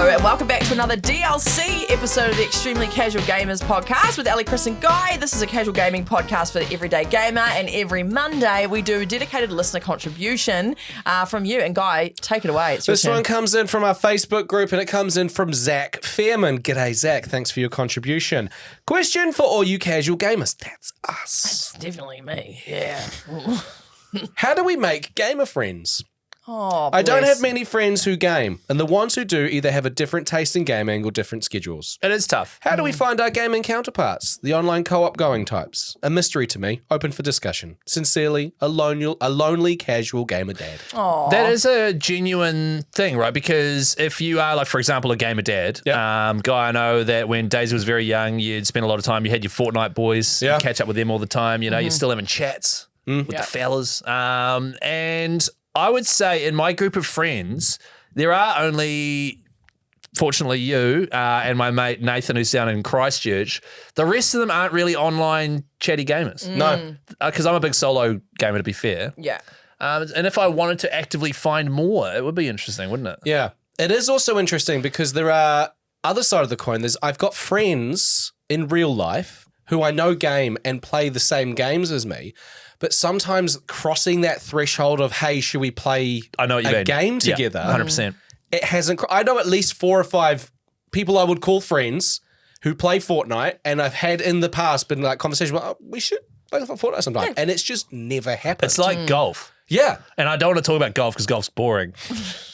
and welcome back to another DLC episode of the Extremely Casual Gamers podcast with Ali, Chris and Guy. This is a casual gaming podcast for the everyday gamer, and every Monday we do a dedicated listener contribution from you. And Guy, take it away. It's your This turn. one comes in from our Facebook group and it comes in from Zach Fairman. G'day, Zach. Thanks for your contribution. Question for all you casual gamers. That's us. It's definitely me, yeah. How do we make gamer friends? Oh, I don't bless. have many friends who game, and the ones who do either have a different taste in gaming or different schedules. It is tough. How do we find our gaming counterparts? The online co-op going types. A mystery to me, open for discussion. Sincerely, a lonely casual gamer dad. That is a genuine thing, right? Because if you are, like, for example, a gamer dad, Yep. Guy, I know that when Daisy was very young, you'd spend a lot of time, you had your Fortnite boys, Yeah. you catch up with them all the time, you know, you're still having chats with Yeah. the fellas. And I would say in my group of friends, there are only, fortunately, you and my mate Nathan, who's down in Christchurch. The rest of them aren't really online chatty gamers. No. Because I'm a big solo gamer, to be fair. Yeah. And if I wanted to actively find more, it would be interesting, wouldn't it? Yeah. It is also interesting because there are other side of the coin. I've got friends in real life who I know game and play the same games as me, but sometimes crossing that threshold of, hey, should we play I know what you a mean. game Yeah, together? 100%. It hasn't. I know at least 4 or 5 people I would call friends who play Fortnite, and I've had in the past been like conversations about, oh, we should play Fortnite sometime, and it's just never happened. It's like golf. yeah. And I don't want to talk about golf because golf's boring.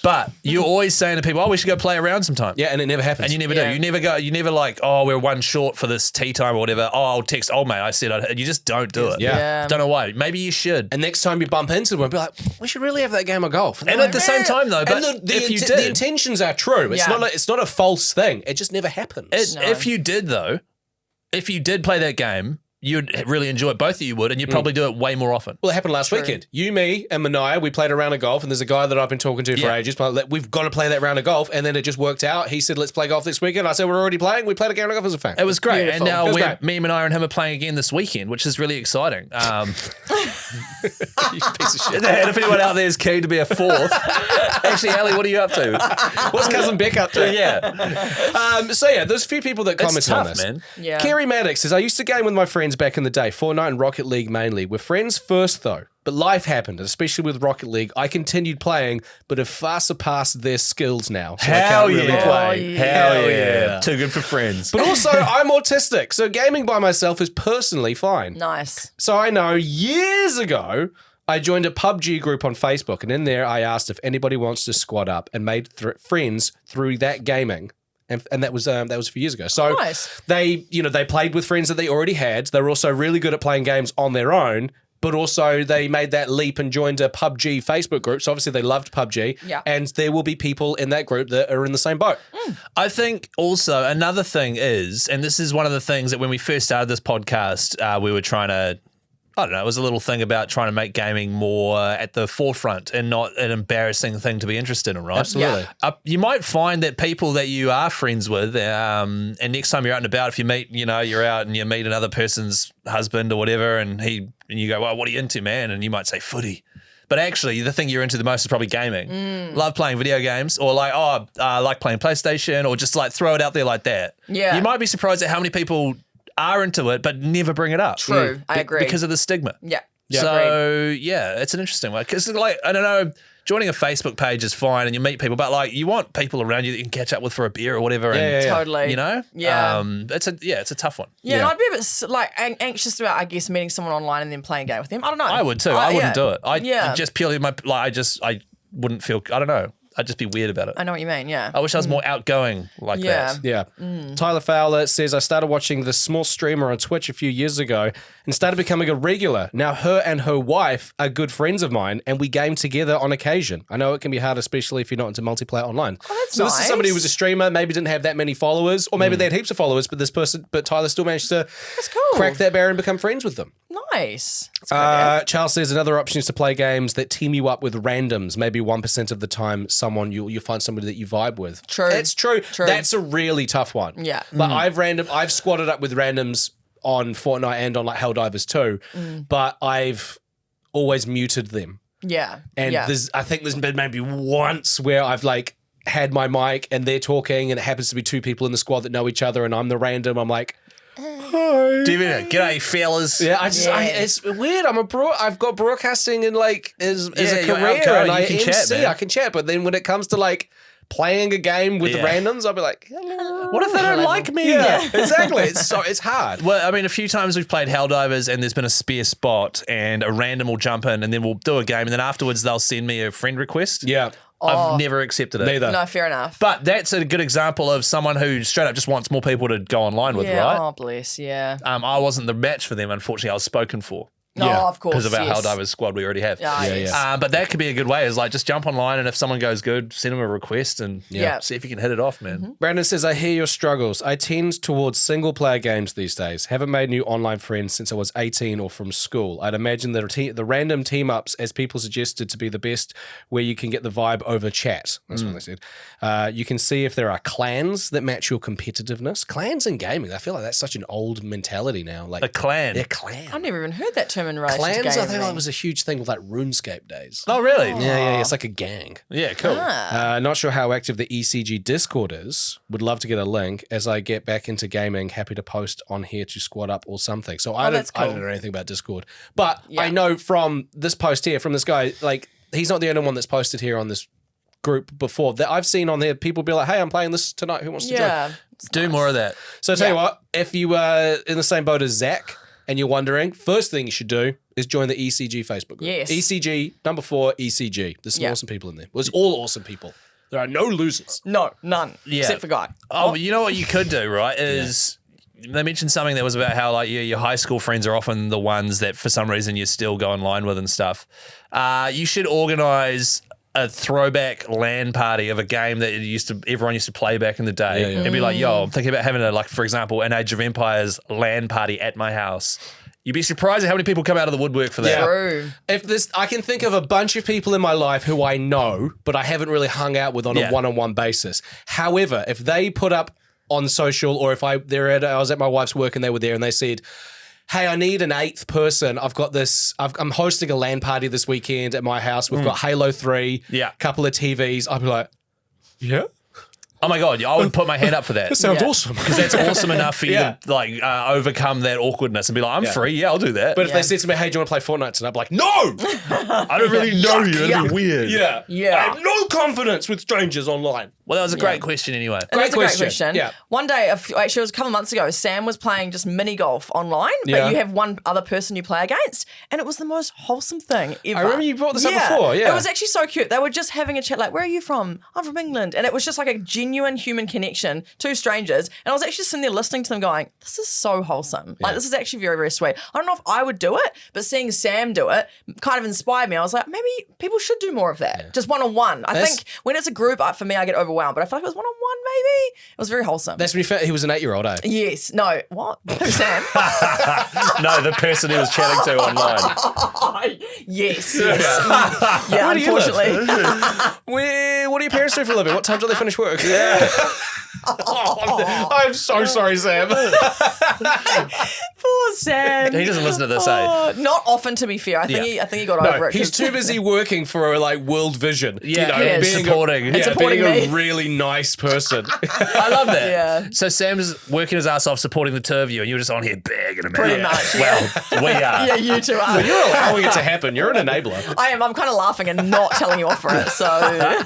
But you're always saying to people, oh, we should go play around sometime. Yeah, and it never happens. And you never Yeah. do. You never like, oh, we're one short for this tea time or whatever. Oh, I'll text old mate. I said I'd. You just don't do it. Yeah. Yeah. Don't know why. Maybe you should. And next time you bump into them, be like, we should really have that game of golf. And at the same time, though, but and if you the did, intentions are true. It's Yeah. not a false thing. It just never happens. No. if you did though, if you did play that game, you'd really enjoy it. Both of you would, and you'd probably do it way more often. Well, it happened last weekend. You, me, and Mania, we played a round of golf, and there's a guy that I've been talking to for Yeah. ages. But we've got to play that round of golf, and then it just worked out. He said, let's play golf this weekend. I said, we're already playing. We played a game of golf as a fan. It was great. Beautiful. And now It was great. me, Mania, and him are playing again this weekend, which is really exciting. You piece of shit. And if anyone out there is keen to be a fourth, actually, Ali, what are you up to? What's Cousin Beck up to? Yeah. So yeah, there's a few people that It's commented on tough, this. man. Yeah. Kerry Maddox says, I used to game with my friends back in the day, Fortnite and Rocket League mainly. We're friends first though, but life happened, especially with Rocket League. I continued playing, but have far surpassed their skills now. So I Hell can't really yeah. play. Oh, yeah. Hell yeah. Too good for friends. But also, I'm autistic, so gaming by myself is personally fine. Nice. So I know years ago, I joined a PUBG group on Facebook, and in there I asked if anybody wants to squad up and made friends through that gaming. And that was a few years ago. So Nice. they played with friends that they already had. They were also really good at playing games on their own, but also they made that leap and joined a PUBG Facebook group. So obviously they loved PUBG. Yeah. And there will be people in that group that are in the same boat. I think also another thing is, and this is one of the things that when we first started this podcast, we were trying to, I don't know, it was a little thing about trying to make gaming more at the forefront and not an embarrassing thing to be interested in, right? Absolutely. Yeah. You might find that people that you are friends with, and next time you're out and about, if you meet, you're out and you meet another person's husband or whatever, and you go, well, what are you into, man? And you might say footy. But actually, the thing you're into the most is probably gaming. Love playing video games, or like, I like playing PlayStation, or just like throw it out there like that. Yeah. You might be surprised at how many people are into it, but never bring it up. True. I agree. Because of the stigma. Yeah. So, yeah, it's an interesting one. Because, like, I don't know, joining a Facebook page is fine and you meet people, but, like, you want people around you that you can catch up with for a beer or whatever. And, Yeah. Totally. you know? Yeah. It's a tough one. Yeah, and I'd be a bit like anxious about, I guess, meeting someone online and then playing a game with them. I don't know. I would too. I wouldn't do it. Yeah. Just purely I wouldn't feel, I don't know. I'd just be weird about it. I know what you mean. Yeah. I wish I was more outgoing like Yeah. that. Yeah. Tyler Fowler says, I started watching this small streamer on Twitch a few years ago and started becoming a regular. Now her and her wife are good friends of mine and we game together on occasion. I know it can be hard, especially if you're not into multiplayer online. Oh, that's so this is somebody who nice. was a streamer, maybe didn't have that many followers, or maybe they had heaps of followers, but Tyler still managed to That's cool. crack that barrier and become friends with them. Nice. That's a good idea. Charles says another option is to play games that team you up with randoms. Maybe 1% of the time, you'll find somebody that you vibe with. True. It's true. True. That's a really tough one. Yeah. But I've squatted up with randoms on Fortnite and on like Helldivers too, but I've always muted them. Yeah. And yeah. I think there's been maybe once where I've like had my mic and they're talking and it happens to be two people in the squad that know each other and I'm the random, I'm like, hi. Do you mean it? G'day, fellas. Yeah, it's weird. I've got broadcasting and like as a you're career outgoing, and I you can MC, chat, man. I can chat. But then when it comes to like playing a game with randoms, I'll be like, hello. What if they don't like me? Yeah, exactly. It's hard. Well, I mean, a few times we've played Helldivers and there's been a spare spot and a random will jump in and then we'll do a game and then afterwards they'll send me a friend request. Yeah, I've never accepted it. neither. No, fair enough. But that's a good example of someone who straight up just wants more people to go online with, yeah. right? Oh, bless. Yeah. I wasn't the match for them, unfortunately. I was spoken for No, Yeah, of course. because of our yes. Helldivers squad we already have. Yeah, yes. But that could be a good way is like just jump online and if someone goes good, send them a request and Yeah. see if you can hit it off, man. Brandon says, I hear your struggles. I tend towards single player games these days. Haven't made new online friends since I was 18 or from school. I'd imagine the random team ups, as people suggested, to be the best where you can get the vibe over chat. That's what they said. You can see if there are clans that match your competitiveness. Clans in gaming, I feel like that's such an old mentality now. Like A clan. Yeah, clan. I've never even heard that term in relation to Clans, gaming. I think that was a huge thing with like RuneScape days. Oh, really? Yeah, it's like a gang. Yeah, cool. Not sure how active the ECG Discord is. Would love to get a link as I get back into gaming. Happy to post on here to squad up or something. So I that's don't cool. know anything about Discord, but Yeah. I know from this post here, from this guy, like he's not the only one that's posted here on this group before. That I've seen on there, people be like, "Hey, I'm playing this tonight. Who wants to join?" Yeah. Do more of that. So I tell you Yeah. what, if you are in the same boat as Zach and you're wondering, first thing you should do is join the ECG Facebook group. Yes. ECG, number 4, ECG. There's some Yeah. awesome people in there. Well, it's all awesome people. There are no losers. No, none. Yeah. Except for Guy. Oh, you know what you could do, right? Is they mentioned something that was about how like your high school friends are often the ones that for some reason you still go online with and stuff. You should organise a throwback LAN party of a game that everyone used to play back in the day, Yeah, yeah. and be like, "Yo, I'm thinking about having for example, an Age of Empires LAN party at my house." You'd be surprised at how many people come out of the woodwork for that. Yeah. True. If this, I can think of a bunch of people in my life who I know, but I haven't really hung out with on Yeah. a one-on-one basis. However, if they put up on social, or if I was at my wife's work and they were there and they said, "Hey, I need an 8th person. I've got this. I'm hosting a LAN party this weekend at my house. We've got Halo 3, Yeah. couple of TVs." I'd be like, "Yeah, Oh my god, I would put my hand up for that. that sounds Yeah. awesome." Because that's awesome enough for you Yeah. to overcome that awkwardness and be like, I'm free, yeah, I'll do that. But if Yeah. they said to me, "Hey, do you want to play Fortnite tonight?" I'd be like, "No." I don't really know you. That'd be weird. Yeah. Yeah. I have no confidence with strangers online. Well, that was a great question anyway. It is a great question. question. Yeah. One day, actually, it was a couple of months ago, Sam was playing just mini golf online, but Yeah. you have one other person you play against, and it was the most wholesome thing ever. I remember you brought this up before, yeah. It was actually so cute. They were just having a chat, like, "Where are you from?" "I'm from England." And it was just like a genuine human connection, two strangers. And I was actually sitting there listening to them going, "This is so wholesome. Like, this is actually very, very sweet." I don't know if I would do it, but seeing Sam do it kind of inspired me. I was like, maybe people should do more of that. Just one-on-one. I That's- think when it's a group, for me, I get overwhelmed, but I feel like it was one-on-one maybe. It was very wholesome. That's when you found he was an 8-year-old, eh? Yes. No. What? Who, Sam? No, the person he was chatting to online. Yes. Yeah, do you live? unfortunately. What do your parents do for a living? What time do they finish work? Yeah. I'm so sorry, Sam. Poor Sam. He doesn't listen to this, eh? Not often, to be fair. I think he got over No, it. he's 'cause- too busy working for like World Vision. Yeah, he is. being supporting. A, yeah, supporting being me. a really nice person. I love that. Yeah. So Sam's working his ass off supporting the two of you, and you're just on here begging him. Pretty much, yeah. Well, we are. Yeah, you two are. You're allowing it to happen. You're an enabler. I am. I'm kind of laughing and not telling you off for it. So,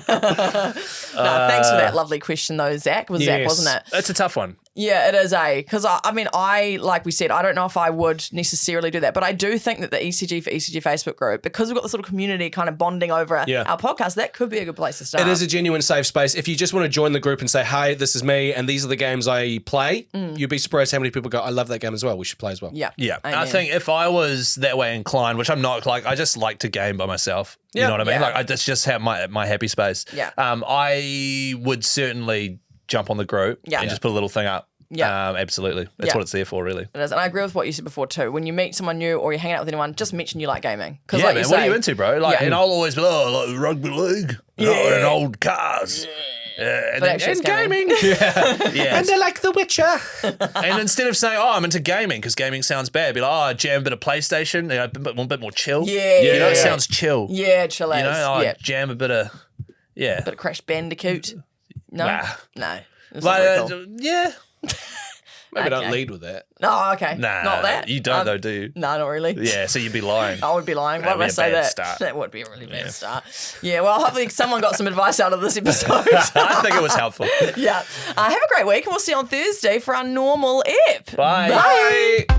thanks for that lovely question, though, Zach. It was Zach, Yes. wasn't it? It's a tough one. Yeah, it is, because I like we said, I don't know if I would necessarily do that, but I do think that the ECG for ECG Facebook group, because we've got this little community kind of bonding over Yeah. our podcast, that could be a good place to start. It is a genuine safe space. If you just want to join the group and say, "Hey, this is me, and these are the games I play," you'd be surprised how many people go, "I love that game as well. We should play as well." Yeah. Yeah. I Amen. think if I was that way inclined, which I'm not, like I just like to game by myself. You Yeah. know what I mean? Yeah. Like that's just how my happy space. Yeah. I would certainly jump on the group Yeah. and just put a little thing up. Yeah. Absolutely. That's Yeah. what it's there for, really. It is. And I agree with what you said before too. When you meet someone new or you're hanging out with anyone, just mention you like gaming. Because Yeah, like man. you What say, are you into, bro? Like, Yeah. and I'll always be like rugby league, and old cars, and actually it's gaming. Yeah. And they're like The Witcher. And instead of saying, "Oh, I'm into gaming," because gaming sounds bad, be like, "Oh, I jam a bit of PlayStation, you know, a bit more chill." Yeah, You know, yeah. it sounds chill. Yeah, chill You know, as. I Yeah. jam a bit of, yeah. Bit of Crash Bandicoot. No, Nah. no. It's not very cool. Yeah. Maybe Okay. don't lead with that. Oh, okay. Nah. Not that. You don't though, do you? No, not really. Yeah, so you'd be lying. I would be lying. Why That'd would I be a say bad that? start. That would be a really bad start. Yeah, well, hopefully someone got some advice out of this episode. I think it was helpful. Yeah. Have a great week, and we'll see you on Thursday for our normal ep. Bye. Bye.